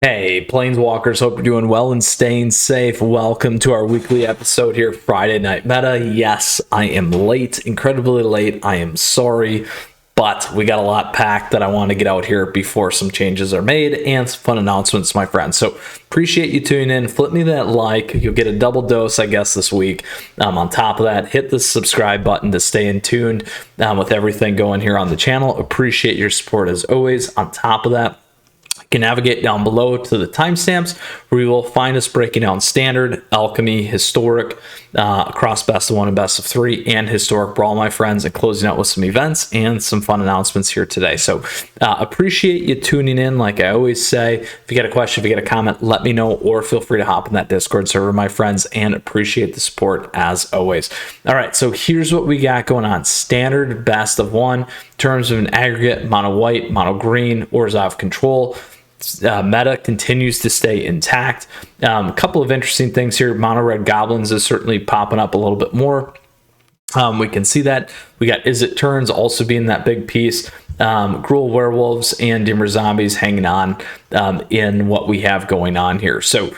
Hey, Planeswalkers, hope you're doing well and staying safe. Welcome to our weekly episode here, Friday Night Meta. Yes, I am late, incredibly late. I am sorry, but we got a lot packed that I want to get out here before some changes are made and some fun announcements, my friends. So appreciate you tuning in. Flip me that like. You'll get a double dose, I guess, this week. On top of that, hit the subscribe button to stay in tuned with everything going here on the channel. Appreciate your support as always. On top of that, you can navigate down below to the timestamps where you will find us breaking down standard, alchemy, historic, across best of one and best of three, and historic brawl, my friends, and closing out with some events and some fun announcements here today. So appreciate you tuning in. Like I always say, if you got a question, if you got a comment, let me know, or feel free to hop in that Discord server, my friends, and appreciate the support as always. All right, so here's what we got going on. Standard best of one in terms of an aggregate, mono white, mono green, Orzhov control. Meta continues to stay intact. A couple of interesting things here. Mono red goblins is certainly popping up a little bit more. We can see that. We got Is It Turns also being that big piece. Gruul werewolves and dimmer zombies hanging on in what we have going on here. So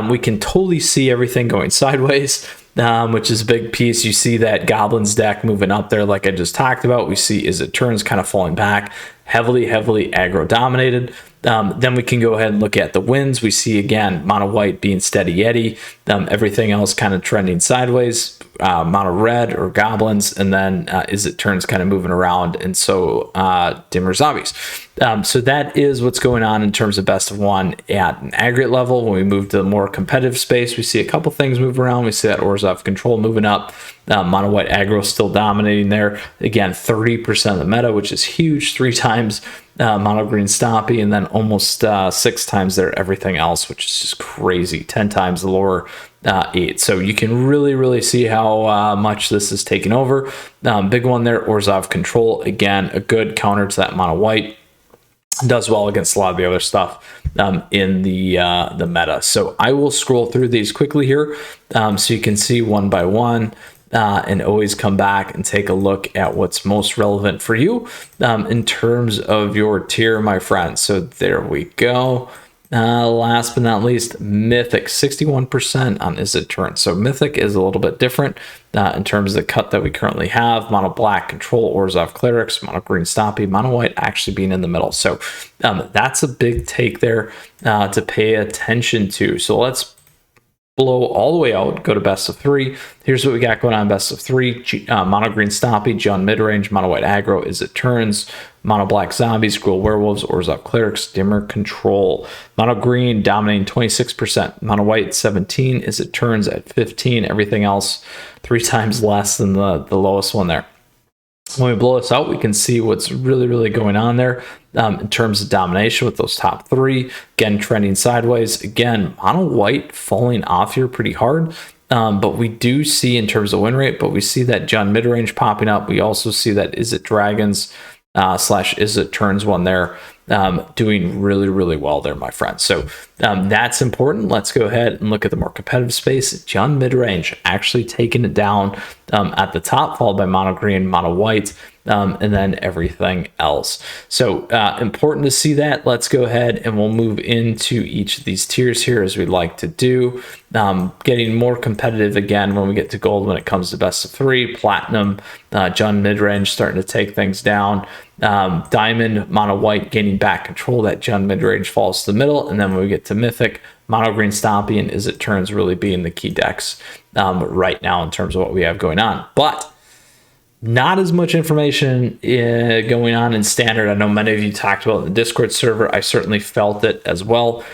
we can totally see everything going sideways, which is a big piece. You see that goblins deck moving up there like I just talked about. We see Is It Turns kind of falling back, heavily aggro dominated. Then we can go ahead and look at the wins. We see again mono white being steady Yeti, everything else kind of trending sideways, mono red or goblins, and then Is It Turns kind of moving around, and so dimmer zombies. So that is what's going on in terms of best of one at an aggregate level. When we move to the more competitive space, we see a couple things move around. We see that Orzhov control moving up, mono white aggro still dominating there. Again, 30% of the meta, which is huge, 3 times mono green stompy, and then almost 6 times there everything else, which is just crazy. 10 times the lower 8. So you can really see how much this is taking over. Big one there, Orzhov control, again a good counter to that mono white. Does well against a lot of the other stuff in the meta. So I will scroll through these quickly here so you can see one by one. And always come back and take a look at what's most relevant for you in terms of your tier, my friends. So there we go. Last but not least, Mythic, 61% on Is It Turns. So Mythic is a little bit different in terms of the cut that we currently have. Mono black control, Orzhov clerics, mono green stompy, mono white actually being in the middle. So that's a big take there to pay attention to. So let's blow all the way out, go to best of 3. Here's what we got going on best of 3. Mono green stompy, John midrange, mono white aggro, Is It Turns, mono black zombies, Gruul werewolves, Orzhov clerics, dimmer control. Mono green dominating 26%, mono white 17, Is It Turns at 15. Everything else 3 times less than the lowest one there. When we blow this out, we can see what's really going on there in terms of domination with those top 3. Again, trending sideways. Again, mono white falling off here pretty hard. But we do see in terms of win rate, but we see that John midrange popping up. We also see that Is It Dragons / Is It Turns one there doing really well there, my friends. So that's important. Let's go ahead and look at the more competitive space. John midrange actually taking it down at the top, followed by mono green, mono white, and then everything else. So important to see that. Let's go ahead and we'll move into each of these tiers here as we'd like to do. Getting more competitive again when we get to gold when it comes to best of 3. Platinum, John midrange starting to take things down. Diamond, mono white gaining back control. That John midrange falls to the middle, and then when we get to Mythic, mono green stompy and Is It Turns really being the key decks right now in terms of what we have going on. But not as much information going on in standard. I know many of you talked about it in the Discord server. I certainly felt it as well.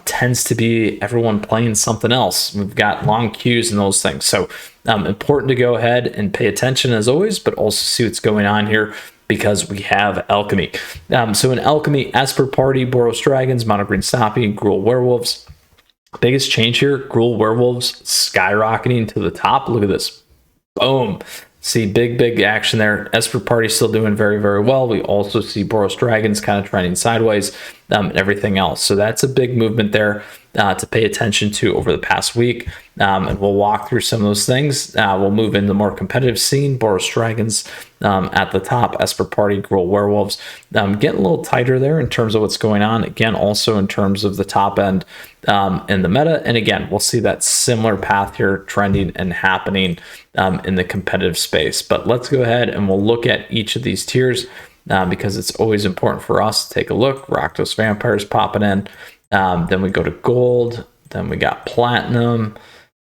Tends to be everyone playing something else. We've got long queues and those things. So important to go ahead and pay attention as always, but also see what's going on here because we have Alchemy. So in Alchemy, Esper Party, Boros Dragons, mono green stompy, Gruul werewolves. Biggest change here, Gruul werewolves skyrocketing to the top. Look at this. Boom. See big action there. Esper Party still doing very well. We also see Boros Dragons kind of trending sideways and everything else. So that's a big movement there. to pay attention to over the past week. And we'll walk through some of those things. We'll move into the more competitive scene. Boros Dragons at the top, Esper Party, Gruul Werewolves. Getting a little tighter there in terms of what's going on. Again, also in terms of the top end in the meta. And again, we'll see that similar path here trending and happening in the competitive space. But let's go ahead and we'll look at each of these tiers because it's always important for us to take a look. Rakdos Vampires popping in. Then we go to gold. Then we got platinum.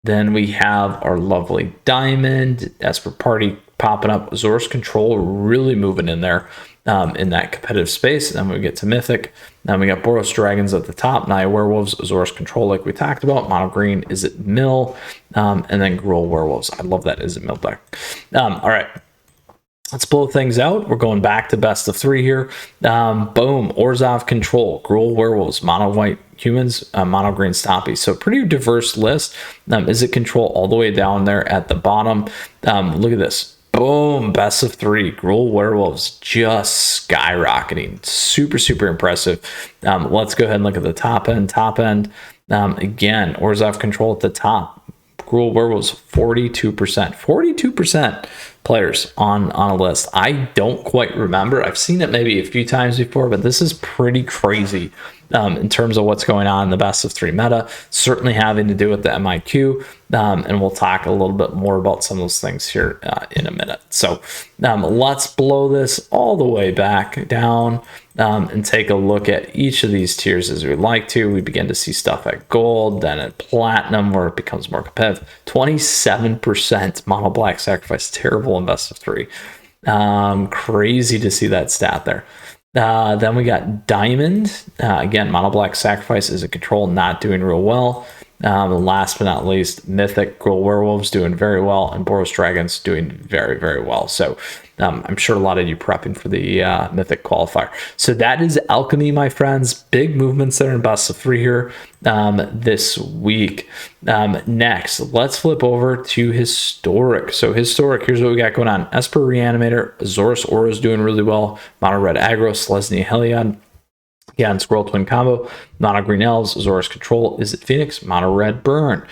Then we have our lovely diamond, Esper Party popping up, Azor's Control really moving in there in that competitive space. And then we get to Mythic. Then we got Boros Dragons at the top, Naya Werewolves, Azor's Control like we talked about, Mono Green, Is It Mill, and then Gruul Werewolves. I love that Is It Mill deck. All right. Let's blow things out. We're going back to best of 3 here. Boom. Orzhov Control, Gruul Werewolves, Mono White Humans, Mono Green Stompy. So pretty diverse list. Is It Control all the way down there at the bottom. Look at this. Boom. Best of 3. Gruul Werewolves just skyrocketing. Super, super impressive. Let's go ahead and look at the top end. Again, Orzhov Control at the top. Gruul Werewolves 42%. 42% players on a list. I don't quite remember. I've seen it maybe a few times before, but this is pretty crazy in terms of what's going on in the best of 3 meta. Certainly having to do with the MIQ, and we'll talk a little bit more about some of those things here in a minute. So let's blow this all the way back down and take a look at each of these tiers as we like to. We begin to see stuff at gold, then at platinum, where it becomes more competitive. 27% mono black sacrifice, terrible in best of 3. Crazy to see that stat there. Then we got diamond. Again, mono black sacrifice Is It Control, not doing real well. Last but not least, Mythic, Gruul Werewolves doing very well, and Boros Dragons doing very, very well. So I'm sure a lot of you prepping for the Mythic qualifier. So that is Alchemy, my friends. Big movements there in best of 3 here this week. Next, let's flip over to Historic. So Historic, here's what we got going on. Esper Reanimator, Azorus Aura is doing really well. Mono Red Aggro, Selesnya Heliod. Again, Squirrel Twin combo, Mono Green Elves, Azorus Control, Is It Phoenix, Mono Red Burn.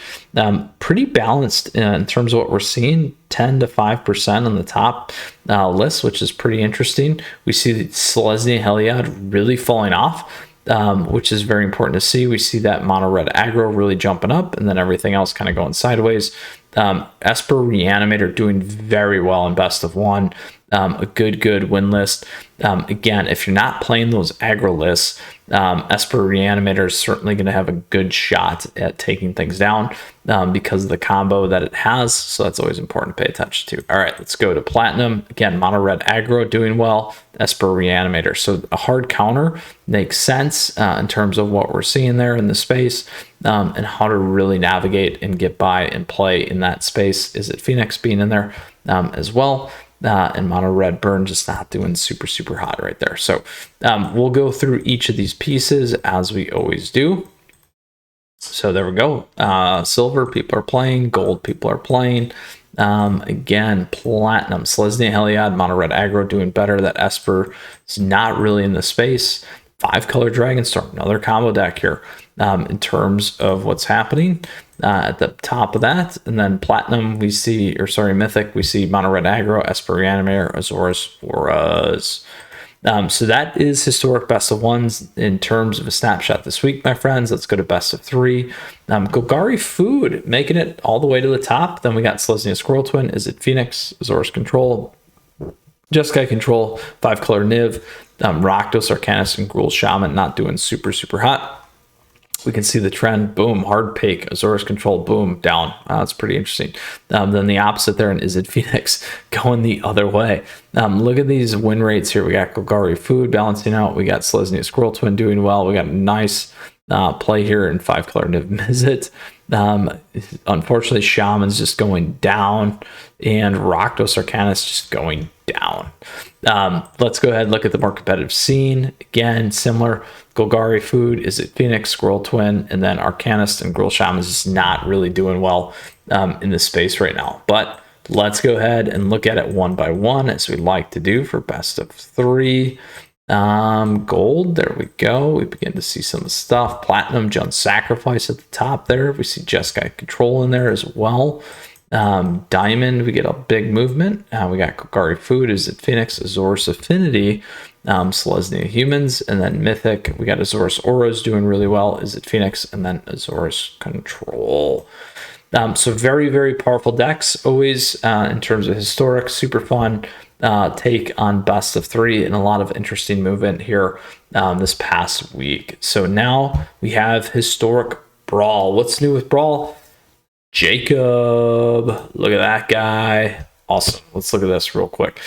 Pretty balanced in terms of what we're seeing, 10 to 5% on the top list, which is pretty interesting. We see Selesnya Heliod really falling off, which is very important to see. We see that Mono Red Aggro really jumping up, and then everything else kind of going sideways. Esper Reanimator doing very well in best of 1. A good win list. Again, if you're not playing those aggro lists, Esper Reanimator is certainly going to have a good shot at taking things down because of the combo that it has. So that's always important to pay attention to. All right, let's go to platinum. Again, Mono Red Aggro doing well. Esper Reanimator. So a hard counter makes sense in terms of what we're seeing there in the space and how to really navigate and get by and play in that space. Is It Phoenix being in there as well? And Mono Red Burn just not doing super hot right there. So we'll go through each of these pieces as we always do. So there we go. Silver people are playing, gold people are playing. Again, platinum, Selesnya Heliod, Mono Red Aggro doing better. That Esper is not really in the space. 5-color Dragonstorm, another combo deck here in terms of what's happening at the top of that. And then platinum, we see, or sorry, Mythic, we see Mono Red Aggro, Esper Reanimator, Azorus Auras. So that is Historic best of 1s in terms of a snapshot this week, my friends. Let's go to best of 3. Golgari Food making it all the way to the top. Then we got Selesnya Squirrel Twin, Is It Phoenix, Azorus Control, Jeskai Control, 5-color Niv, Rakdos, Arcanist, and Gruul Shaman not doing super hot. We can see the trend, boom, hard pake, Azorus Control, boom, down. That's pretty interesting. Then the opposite there in Is It Phoenix going the other way. Look at these win rates here. We got Golgari Food balancing out. We got Selesnya Squirrel Twin doing well. We got a nice play here in 5-color Niv Mizzet. Unfortunately, Shaman's just going down, and Rakdos Arcanist just going down. Let's go ahead and look at the more competitive scene. Again, similar. Golgari Food, Is It Phoenix, Squirrel Twin, and then Arcanist and Gruul Shaman is just not really doing well in this space right now. But let's go ahead and look at it one by one as we like to do for best of 3. Gold, there we go. We begin to see some stuff. Platinum, Jund Sacrifice at the top there. We see Jeskai Control in there as well. Diamond, we get a big movement. We got Golgari Food, Is It Phoenix, Azorus Affinity, Selesnya Humans, and then Mythic, we got Azorus Auras doing really well, Is It Phoenix, and then Azorus Control. So very, very powerful decks, always in terms of historic, super fun take on best of 3, and a lot of interesting movement here this past week. So now we have historic Brawl. What's new with Brawl? Jacob, look at that guy. Awesome. Let's look at this real quick.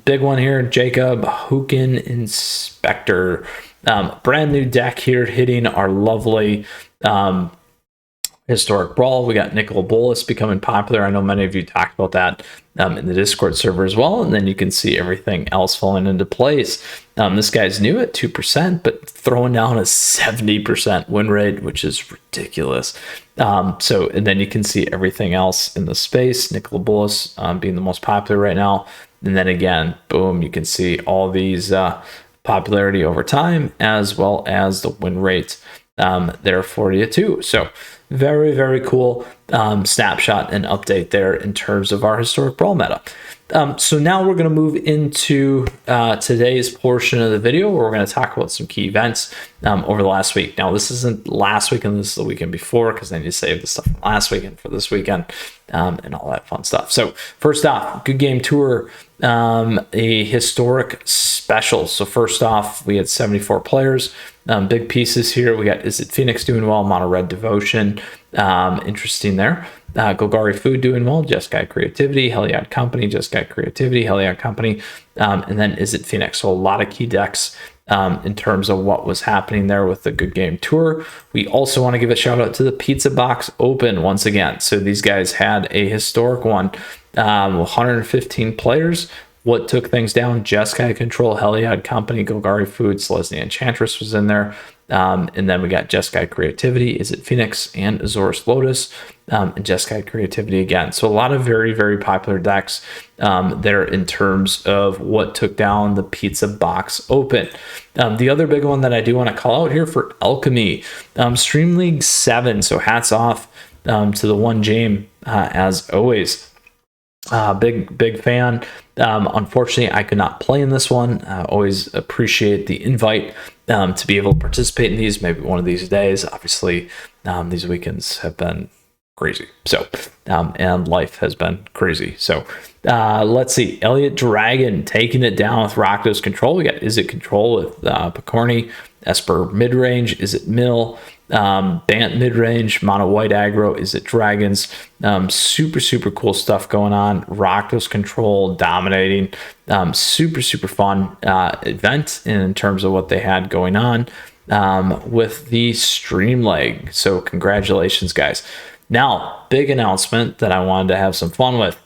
Big one here, Jacob Hukin Inspector. Brand new deck here hitting our lovely historic Brawl. We got Nicol Bolas becoming popular. I know many of you talked about that in the Discord server as well. And then you can see everything else falling into place. This guy's new at 2%, but throwing down a 70% win rate, which is ridiculous. And then you can see everything else in the space. Nicol Bolas being the most popular right now. And then again, boom, you can see all these popularity over time, as well as the win rate there for you too. So very, very cool snapshot and update there in terms of our historic Brawl meta. So now we're going to move into today's portion of the video where we're going to talk about some key events over the last week. Now, this isn't last weekend, this is the weekend before, because then you save the stuff from last weekend for this weekend and all that fun stuff. So first off, Good Game Tour, a historic special. So first off, we had 74 players. Big pieces here. We got Is It Phoenix doing well, Mono Red Devotion. Interesting there. Golgari Food doing well, Jeskai Creativity, Heliod Company, Jeskai Creativity, Heliod Company, and then Is It Phoenix. So a lot of key decks in terms of what was happening there with the Good Game Tour. We also want to give a shout out to the Pizza Box Open once again. So these guys had a historic one, 115 players. What took things down? Jeskai Control, Heliod Company, Golgari Food, Selesnya Enchantress was in there. And then we got Jeskai Creativity, Is It Phoenix, and Azorus Lotus, and Jeskai Creativity again. So a lot of very, very popular decks there in terms of what took down the Pizza Box Open. The other big one that I do want to call out here for Alchemy, Stream League 7. So hats off to the one James as always. Big fan. Unfortunately, I could not play in this one. Always appreciate the invite to be able to participate in these. Maybe one of these days. Obviously, these weekends have been crazy. So, and life has been crazy. So, let's see. Elliot Dragon taking it down with Rakdos Control. We got Is It Control with Picorni, Esper Midrange, Is It Mill, Bant midrange, mono white aggro, Is It Dragons. Super cool stuff going on. Rakdos Control dominating. Super fun event in terms of what they had going on with the stream leg. So congratulations, guys. Now, big announcement that I wanted to have some fun with.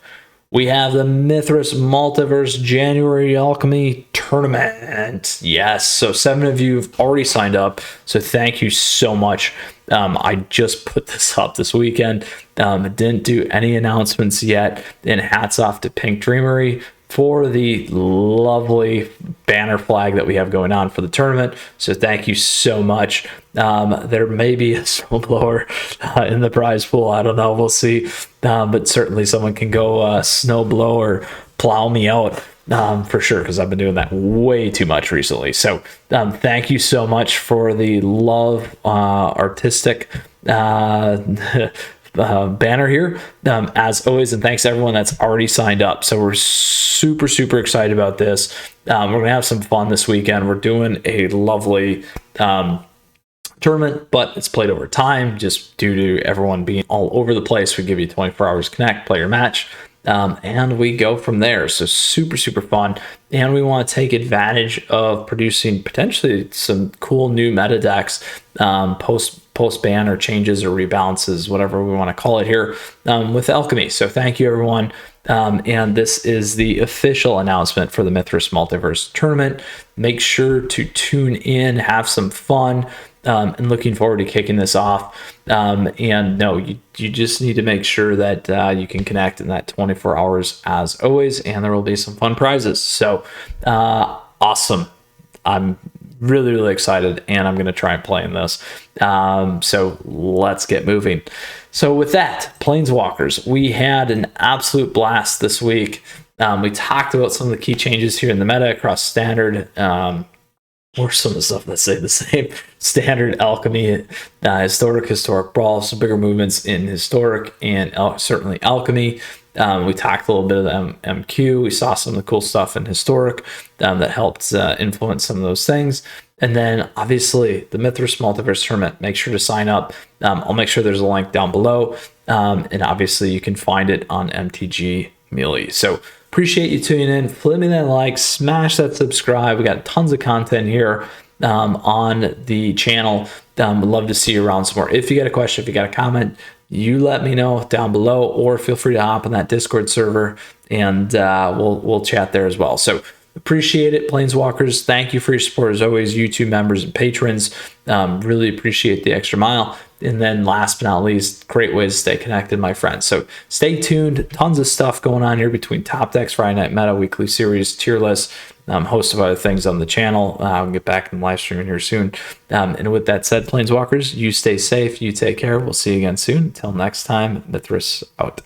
We have the Mythras Multiverse January Alchemy Tournament. Yes, so 7 of you have already signed up, so thank you so much. I just put this up this weekend. Didn't do any announcements yet, and hats off to Pink Dreamery for the lovely banner flag that we have going on for the tournament. So thank you so much. There may be a snowblower in the prize pool. I don't know. We'll see. But certainly someone can go snowblow or plow me out for sure, because I've been doing that way too much recently. So thank you so much for the love, artistic banner here as always, and thanks to everyone that's already signed up. So we're super excited about this. We're gonna have some fun this weekend. We're doing a lovely tournament, but it's played over time just due to everyone being all over the place. We give you 24 hours to connect, play your match, and we go from there. So super fun, and we want to take advantage of producing potentially some cool new meta decks post ban or changes or rebalances, whatever we want to call it here, with Alchemy. So thank you, everyone. And this is the official announcement for the Mythras Multiverse Tournament. Make sure to tune in, have some fun, and looking forward to kicking this off. And no, you just need to make sure that you can connect in that 24 hours as always, and there will be some fun prizes. So awesome. I'm really excited, and I'm going to try and play in this. So let's get moving. So with that, Planeswalkers, we had an absolute blast this week. We talked about some of the key changes here in the meta across Standard, or some of the stuff that say the same. Standard, Alchemy, Historic, Brawl, some bigger movements in Historic, and certainly Alchemy. We talked a little bit of the MQ. We saw some of the cool stuff in Historic that helped influence some of those things. And then, obviously, the Mythras Multiverse Tournament. Make sure to sign up. I'll make sure there's a link down below. And obviously, you can find it on MTG Melee. So, appreciate you tuning in. Flip me that like. Smash that subscribe. We got tons of content here on the channel. Would love to see you around some more. If you got a question, if you got a comment, you let me know down below, or feel free to hop on that Discord server, and we'll chat there as well. So appreciate it, Planeswalkers. Thank you for your support as always, YouTube members and patrons. Really appreciate the extra mile. And then last but not least, great way to stay connected, my friends. So stay tuned. Tons of stuff going on here between Top Decks, Friday Night Meta, weekly series, tier list, host of other things on the channel. We'll get back in the live streaming here soon. And with that said, Planeswalkers, you stay safe. You take care. We'll see you again soon. Until next time, Mythras out.